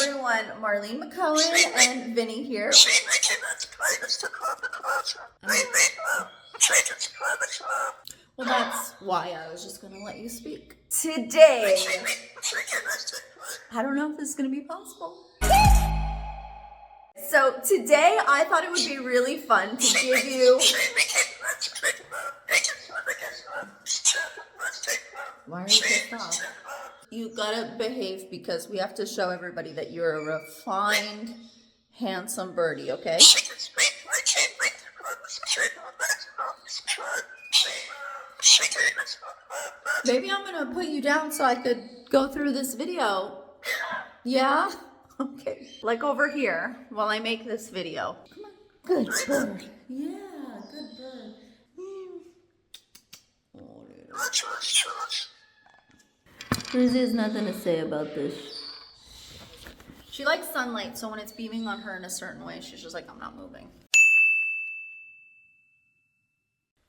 everyone, Marlene McCohen and Vinny here. Well, that's why I was just gonna let you speak. Today, I don't know if this is gonna be possible. So today I thought it would be really fun to give you... Why are you pissed off? You gotta behave because we have to show everybody that you're a refined, handsome birdie, okay? Maybe I'm gonna put you down so I could go through this video. Yeah? Okay. Like over here while I make this video. Come on. Good bird. Yeah, good bird. There's nothing to say about this. She likes sunlight, so when it's beaming on her in a certain way, she's just like, I'm not moving.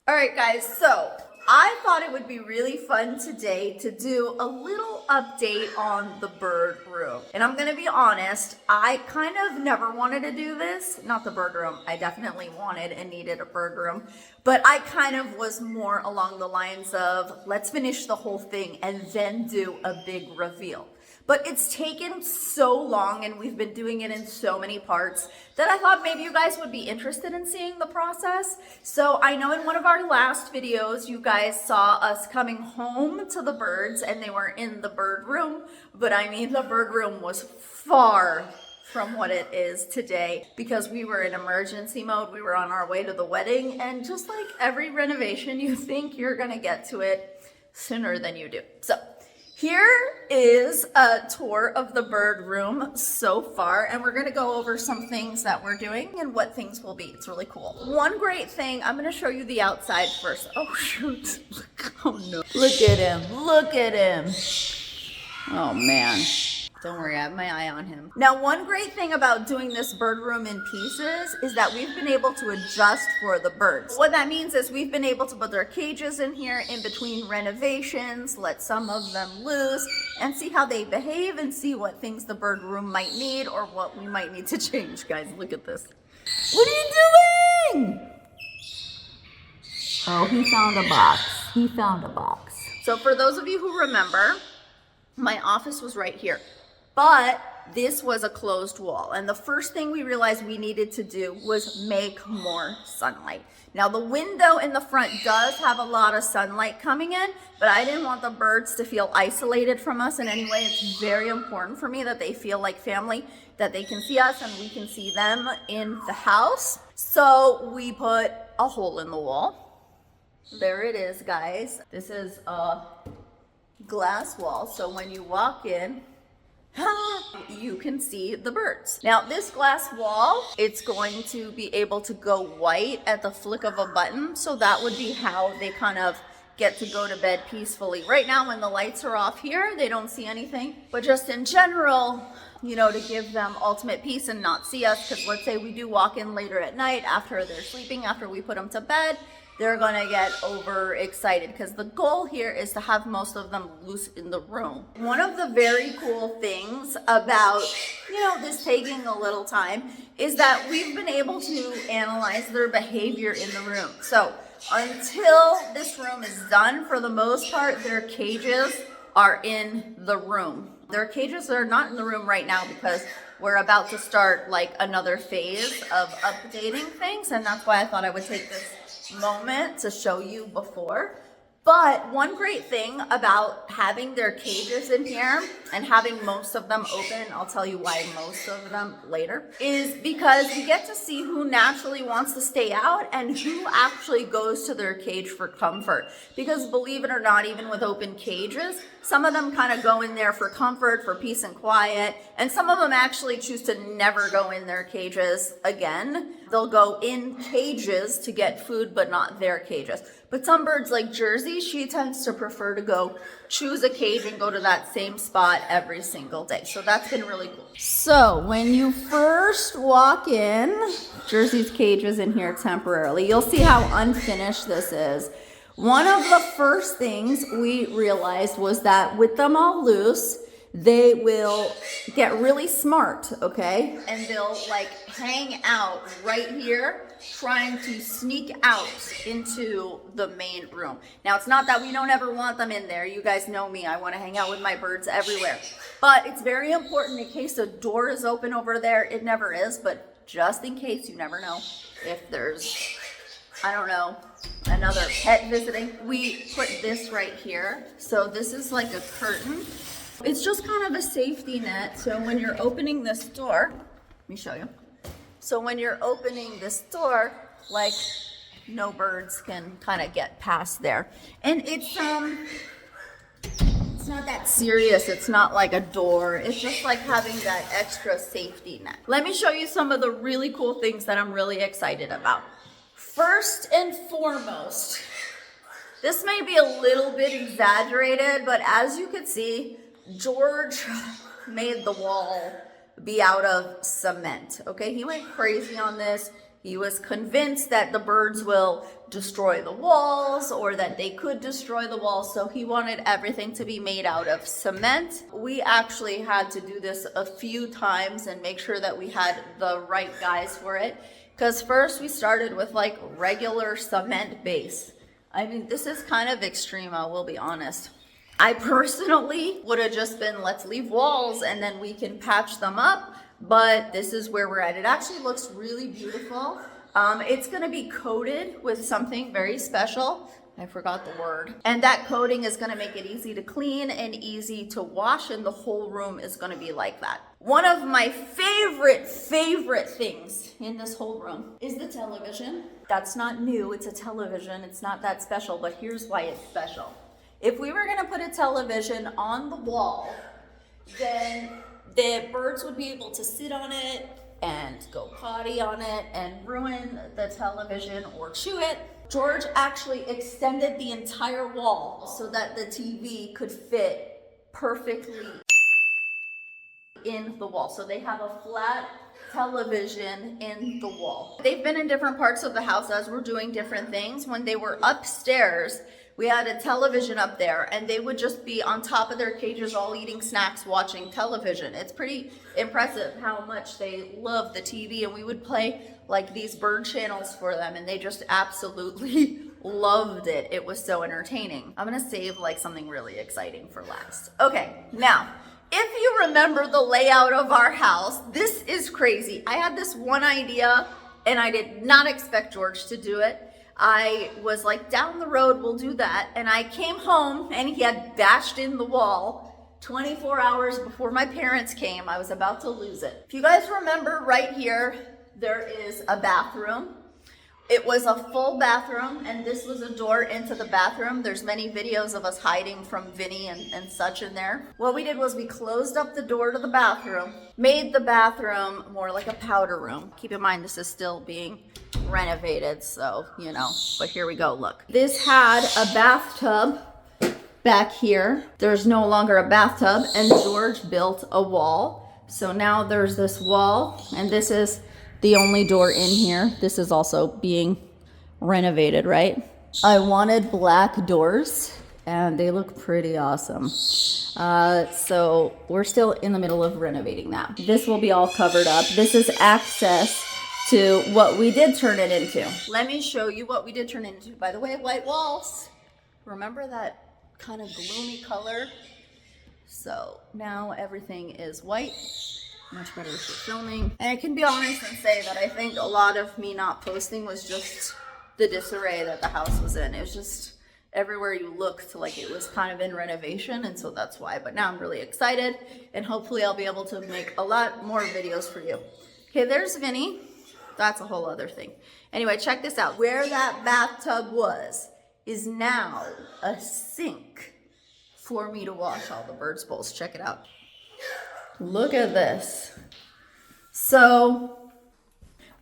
All right, guys, so I thought it would be really fun today to do a little update on the bird room. And I'm gonna be honest, I kind of never wanted to do this. Not the bird room, I definitely wanted and needed a bird room. But I kind of was more along the lines of, let's finish the whole thing and then do a big reveal. But it's taken so long and we've been doing it in so many parts that I thought maybe you guys would be interested in seeing the process. So I know in one of our last videos, you guys saw us coming home to the birds and they were in the bird room. But I mean, the bird room was far from what it is today because we were in emergency mode. We were on our way to the wedding, and just like every renovation, you think you're gonna get to it sooner than you do. So here is a tour of the bird room so far, and we're gonna go over some things that we're doing and what things will be. It's really cool. One great thing, I'm gonna show you the outside first. Oh shoot, oh no. Look at him, look at him. Oh man. Don't worry, I have my eye on him. Now, one great thing about doing this bird room in pieces is that we've been able to adjust for the birds. What that means is we've been able to put their cages in here in between renovations, let some of them loose, and see how they behave and see what things the bird room might need or what we might need to change. Guys, look at this. What are you doing? Oh, he found a box. He found a box. So for those of you who remember, my office was right here. But this was a closed wall, and the first thing we realized we needed to do was make more sunlight. Now the window in the front does have a lot of sunlight coming in, but I didn't want the birds to feel isolated from us in any way. It's very important for me that they feel like family, that they can see us and we can see them in the house. So we put a hole in the wall. There it is, guys. This is a glass wall, so when you walk in, you can see the birds. Now this glass wall, it's going to be able to go white at the flick of a button, so that would be how they kind of get to go to bed peacefully. Right now when the lights are off here, they don't see anything, but just in general, you know, to give them ultimate peace and not see us, because let's say we do walk in later at night after they're sleeping, after we put them to bed, they're gonna get overexcited because the goal here is to have most of them loose in the room. One of the very cool things about, you know, this taking a little time is that we've been able to analyze their behavior in the room. So until this room is done, for the most part, their cages are in the room. Their cages are not in the room right now because we're about to start like another phase of updating things, and that's why I thought I would take this moment to show you before. But one great thing about having their cages in here and having most of them open, I'll tell you why most of them later, is because you get to see who naturally wants to stay out and who actually goes to their cage for comfort. Because believe it or not, even with open cages, some of them kind of go in there for comfort, for peace and quiet, and some of them actually choose to never go in their cages again. They'll go in cages to get food, but not their cages. But some birds like Jersey, she tends to prefer to go choose a cage and go to that same spot every single day. So that's been really cool. So when you first walk in, Jersey's cage is in here temporarily. You'll see how unfinished this is. One of the first things we realized was that with them all loose, they will get really smart, okay? And they'll like hang out right here, trying to sneak out into the main room. Now, it's not that we don't ever want them in there. You guys know me, I want to hang out with my birds everywhere. But it's very important in case a door is open over there. It never is, but just in case, you never know if there's, I don't know, another pet visiting. We put this right here. So this is like a curtain. It's just kind of a safety net. So when you're opening this door, let me show you. So when you're opening this door, like no birds can kind of get past there. And it's not that serious. It's not like a door. It's just like having that extra safety net. Let me show you some of the really cool things that I'm really excited about. First and foremost, this may be a little bit exaggerated, but as you can see, George made the wall be out of cement, okay? He went crazy on this. He was convinced that the birds will destroy the walls or that they could destroy the walls, so he wanted everything to be made out of cement. We actually had to do this a few times and make sure that we had the right guys for it, because first we started with like regular cement base. I mean, this is kind of extreme, I will be honest. I personally would have just been, let's leave walls and then we can patch them up, but this is where we're at. It actually looks really beautiful. It's gonna be coated with something very special. I forgot the word. And that coating is gonna make it easy to clean and easy to wash, and the whole room is gonna be like that. One of my favorite things in this whole room is the television. That's not new, it's a television. It's not that special, but here's why it's special. If we were gonna put a television on the wall, then the birds would be able to sit on it and go potty on it and ruin the television or chew it. George actually extended the entire wall so that the TV could fit perfectly in the wall. So they have a flat television in the wall. They've been in different parts of the house as we're doing different things. When they were upstairs, we had a television up there and they would just be on top of their cages all eating snacks, watching television. It's pretty impressive how much they love the TV, and we would play like these bird channels for them and they just absolutely loved it. It was so entertaining. I'm gonna save like something really exciting for last. Okay, now, if you remember the layout of our house, this is crazy. I had this one idea and I did not expect George to do it. I was like, down the road, we'll do that. And I came home and he had bashed in the wall 24 hours before my parents came. I was about to lose it. If you guys remember, right here, there is a bathroom. It was a full bathroom, and this was a door into the bathroom. There's many videos of us hiding from Vinny and such in there. What we did was we closed up the door to the bathroom, made the bathroom more like a powder room. Keep in mind, this is still being renovated, so, you know, but here we go, look. This had a bathtub back here. There's no longer a bathtub, and George built a wall. So now there's this wall, and this is the only door in here. This is also being renovated, right? I wanted black doors and they look pretty awesome. So we're still in the middle of renovating that. This will be all covered up. This is access to what we did turn it into. Let me show you what we did turn it into. By the way, white walls. Remember that kind of gloomy color? So now everything is white. Much better for filming. And I can be honest and say that I think a lot of me not posting was just the disarray that the house was in. It was just everywhere you looked like it was kind of in renovation, and so that's why. But now I'm really excited, and hopefully I'll be able to make a lot more videos for you. Okay, there's Vinny. That's a whole other thing. Anyway, check this out. Where that bathtub was is now a sink for me to wash all the birds' bowls. Check it out. Look at this. So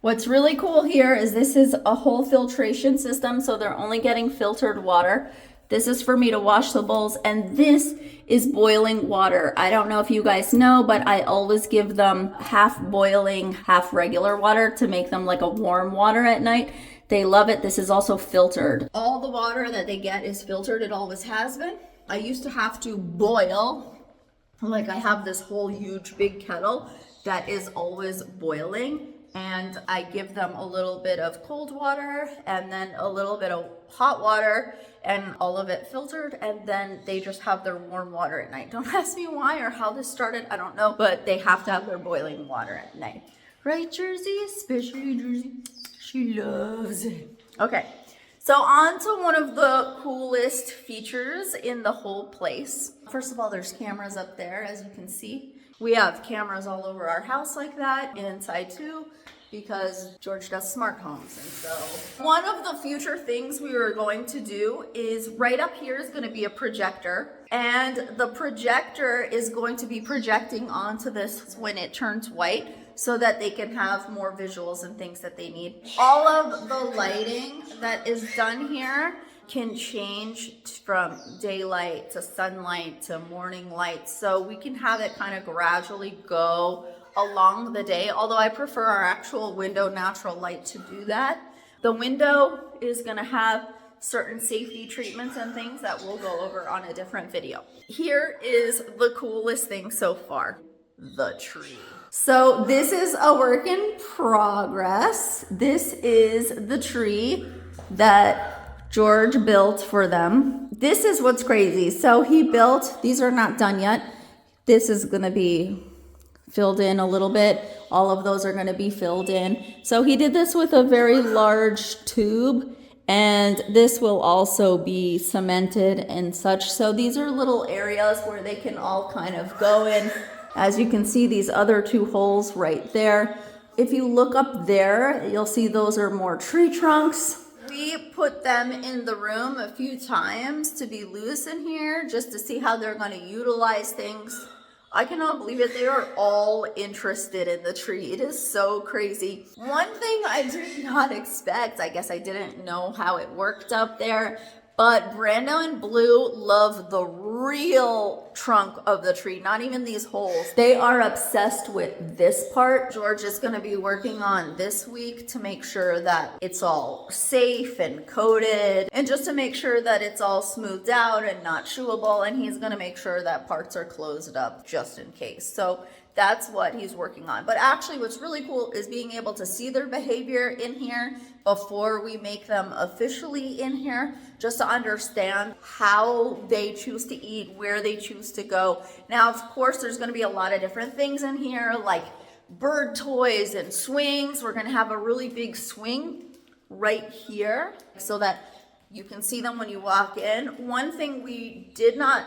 what's really cool here is this is a whole filtration system, so they're only getting filtered water. This is for me to wash the bowls, and this is boiling water. I don't know if you guys know, but I always give them half boiling, half regular water to make them like a warm water at night. They love it. This is also filtered. All the water that they get is filtered. It always has been. I used to have to boil Like I have this whole huge big kettle that is always boiling, and I give them a little bit of cold water and then a little bit of hot water and all of it filtered, and then they just have their warm water at night. Don't ask me why or how this started, I don't know, but they have to have their boiling water at night. Right, Jersey? Especially Jersey. She loves it. Okay, so on to one of the coolest features in the whole place. First of all, there's cameras up there, as you can see. We have cameras all over our house like that, inside too, because George does smart homes. And so one of the future things we were going to do is right up here is going to be a projector, and the projector is going to be projecting onto this when it turns white, so that they can have more visuals and things that they need. All of the lighting that is done here can change from daylight to sunlight to morning light, so we can have it kind of gradually go along the day, although I prefer our actual window natural light to do that. The window is gonna have certain safety treatments and things that we'll go over on a different video. Here is the coolest thing so far, the tree. So this is a work in progress. This is the tree that George built for them. This is what's crazy. So he built, these are not done yet. This is gonna be filled in a little bit. All of those are gonna be filled in. So he did this with a very large tube, and this will also be cemented and such. So these are little areas where they can all kind of go in. As you can see, these other two holes right there. If you look up there, you'll see those are more tree trunks. We put them in the room a few times to be loose in here, just to see how they're going to utilize things. I cannot believe it. They are all interested in the tree. It is so crazy. One thing I did not expect, I guess I didn't know how it worked up there, but Brando and Blue love the real trunk of the tree, not even these holes. They are obsessed with this part. George is gonna be working on this week to make sure that it's all safe and coated, and just to make sure that it's all smoothed out and not chewable, and he's gonna make sure that parts are closed up just in case. So that's what he's working on. But actually what's really cool is being able to see their behavior in here before we make them officially in here, just to understand how they choose to eat, where they choose to go. Now, of course, there's gonna be a lot of different things in here, like bird toys and swings. We're gonna have a really big swing right here so that you can see them when you walk in. One thing we did not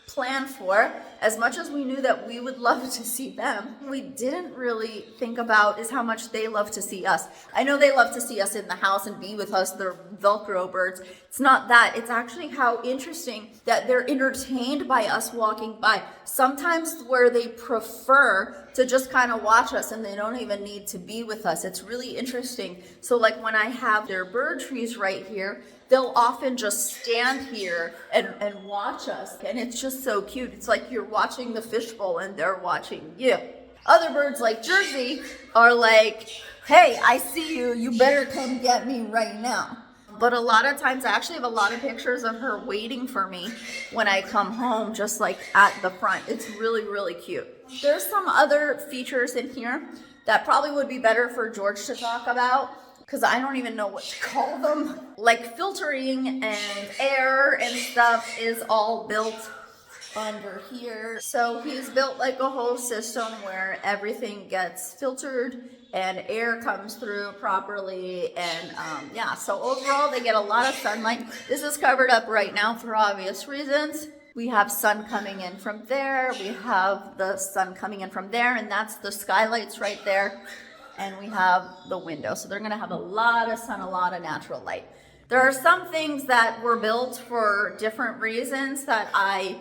plan for, as much as we knew that we would love to see them, we didn't really think about is how much they love to see us. I know they love to see us in the house and be with us. They're Velcro birds. It's not that. It's actually how interesting that they're entertained by us walking by. Sometimes where they prefer to just kind of watch us and they don't even need to be with us. It's really interesting. So like when I have their bird trees right here, they'll often just stand here and watch us. And it's just so cute. It's like you're watching the fishbowl and they're watching you. Other birds like Jersey are like, hey, I see you. You better come get me right now. But a lot of times I actually have a lot of pictures of her waiting for me when I come home, just like at the front. It's really, really cute. There's some other features in here that probably would be better for George to talk about, because I don't even know what to call them. Like filtering and air and stuff is all built under here. So he's built like a whole system where everything gets filtered and air comes through properly. And yeah, so overall they get a lot of sunlight. This is covered up right now for obvious reasons. We have sun coming in from there. We have the sun coming in from there, and that's the skylights right there. And we have the window. So they're gonna have a lot of sun, a lot of natural light. There are some things that were built for different reasons that I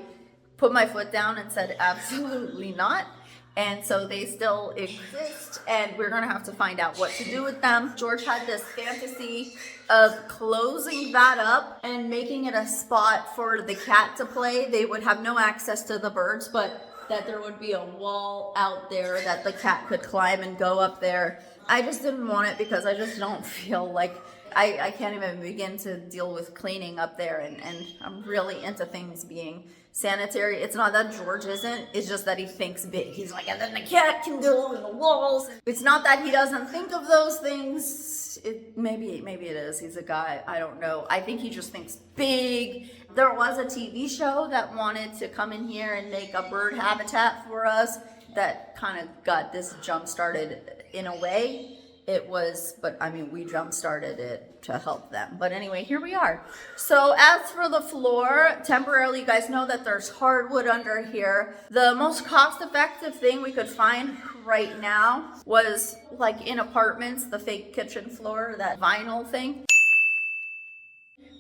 put my foot down and said absolutely not. And so they still exist, and we're gonna have to find out what to do with them. George had this fantasy of closing that up and making it a spot for the cat to play. They would have no access to the birds, but that there would be a wall out there that the cat could climb and go up there. I just didn't want it because I just don't feel like I can't even begin to deal with cleaning up there, and I'm really into things being sanitary. It's not that George isn't, it's just that he thinks big. He's like, and then the cat can go in the walls. It's not that he doesn't think of those things. Maybe it is. He's a guy. I don't know. I think he just thinks big. There was a TV show that wanted to come in here and make a bird habitat for us. That kind of got this jump started in a way. It was, but I mean, we jump started it to help them. But anyway, here we are. So as for the floor, temporarily, you guys know that there's hardwood under here. The most cost-effective thing we could find right now was like in apartments, the fake kitchen floor, that vinyl thing.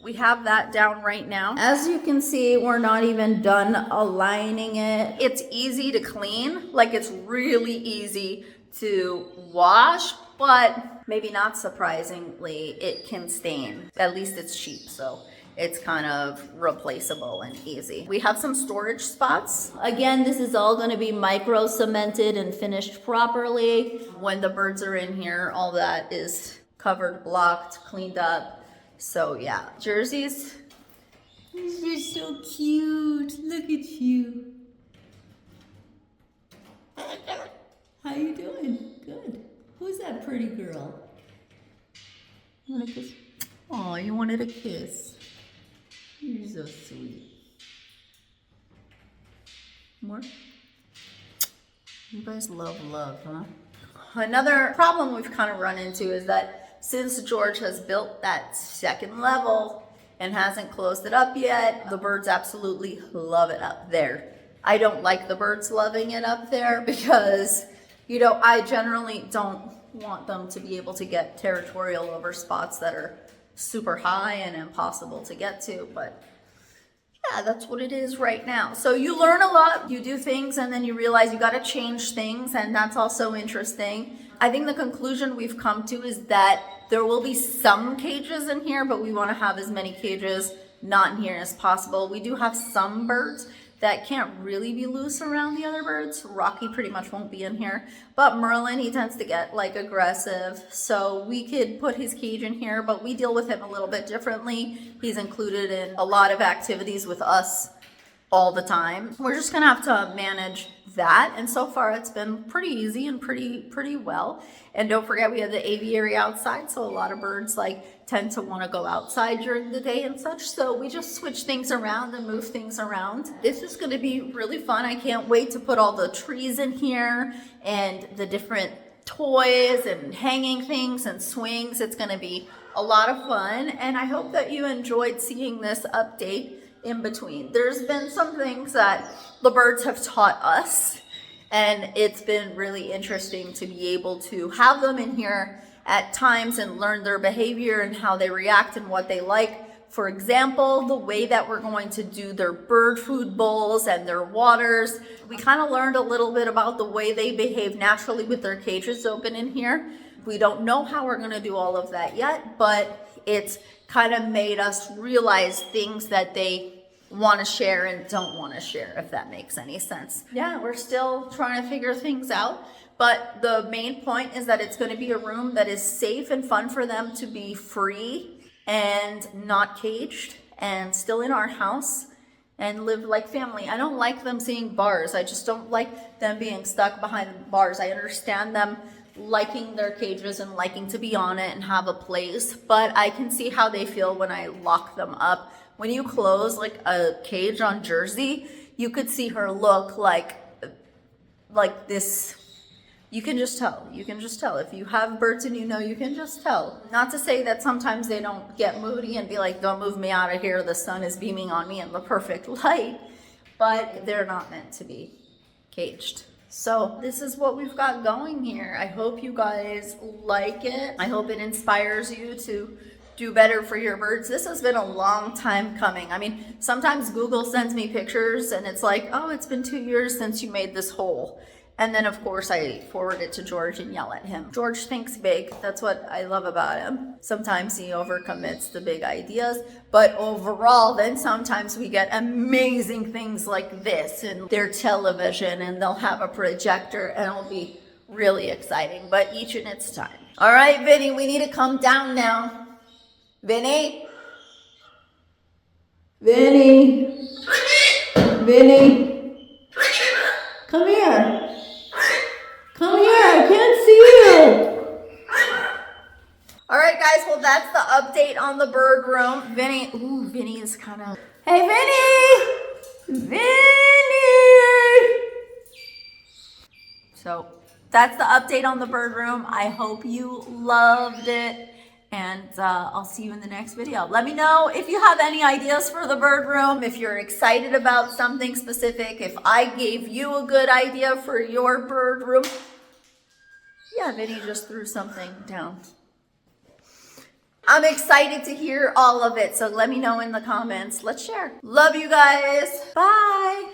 We have that down right now. As you can see, we're not even done aligning it. It's easy to clean, like it's really easy to wash, but maybe not surprisingly, it can stain. At least it's cheap, so it's kind of replaceable and easy. We have some storage spots. Again, this is all gonna be micro cemented and finished properly. When the birds are in here, all that is covered, blocked, cleaned up. So yeah, jerseys. You're so cute. Look at you. How you doing? Good. Who's that pretty girl? You want a kiss? Oh, you wanted a kiss. You're so sweet. More? You guys love love, huh? Another problem we've kind of run into is that since George has built that second level and hasn't closed it up yet, the birds absolutely love it up there. I don't like the birds loving it up there because, you know, I generally don't want them to be able to get territorial over spots that are super high and impossible to get to, but yeah, that's what it is right now. So you learn a lot, you do things, and then you realize you got to change things, and that's also interesting. I think the conclusion we've come to is that there will be some cages in here, but we want to have as many cages not in here as possible. We do have some birds that can't really be loose around the other birds. Rocky pretty much won't be in here, but Merlin, he tends to get like aggressive. So we could put his cage in here, but we deal with him a little bit differently. He's included in a lot of activities with us all the time. We're just gonna have to manage that. And so far it's been pretty easy and pretty well. And don't forget we have the aviary outside. So a lot of birds like tend to wanna go outside during the day and such. So we just switch things around and move things around. This is gonna be really fun. I can't wait to put all the trees in here and the different toys and hanging things and swings. It's gonna be a lot of fun. And I hope that you enjoyed seeing this update in between. There's been some things that the birds have taught us, and it's been really interesting to be able to have them in here at times and learn their behavior and how they react and what they like. For example, the way that we're going to do their bird food bowls and their waters. We kind of learned a little bit about the way they behave naturally with their cages open in here. We don't know how we're going to do all of that yet, but it's kind of made us realize things that they want to share and don't want to share, if that makes any sense. Yeah, we're still trying to figure things out, but the main point is that it's going to be a room that is safe and fun for them to be free and not caged and still in our house and live like family. I don't like them seeing bars. I just don't like them being stuck behind bars. I understand them liking their cages and liking to be on it and have a place, but I can see how they feel when I lock them up. When you close like a cage on Jersey, you could see her look like this. You can just tell. You can just tell. If you have birds and you know, you can just tell. Not to say that sometimes they don't get moody and be like, don't move me out of here. The sun is beaming on me in the perfect light, but they're not meant to be caged. So this is what we've got going here. I hope you guys like it. I hope it inspires you to do better for your birds. This has been a long time coming. I mean, sometimes Google sends me pictures and it's like, oh, it's been 2 years since you made this hole. And then of course I forward it to George and yell at him. George thinks big. That's what I love about him. Sometimes he overcommits the big ideas, but overall, then sometimes we get amazing things like this in their television, and they'll have a projector and it'll be really exciting, but each in its time. All right, Vinny, we need to come down now. Vinny? Vinny? Vinny. Come here. Come here. I can't see you. All right, guys. Well, that's the update on the bird room. Vinny. Ooh, Vinny is kind of. Hey, Vinny. Vinny. So that's the update on the bird room. I hope you loved it. And I'll see you in the next video. Let me know if you have any ideas for the bird room, if you're excited about something specific, if I gave you a good idea for your bird room. Yeah, Vinny just threw something down. I'm excited to hear all of it, so let me know in the comments. Let's share. Love you guys. Bye.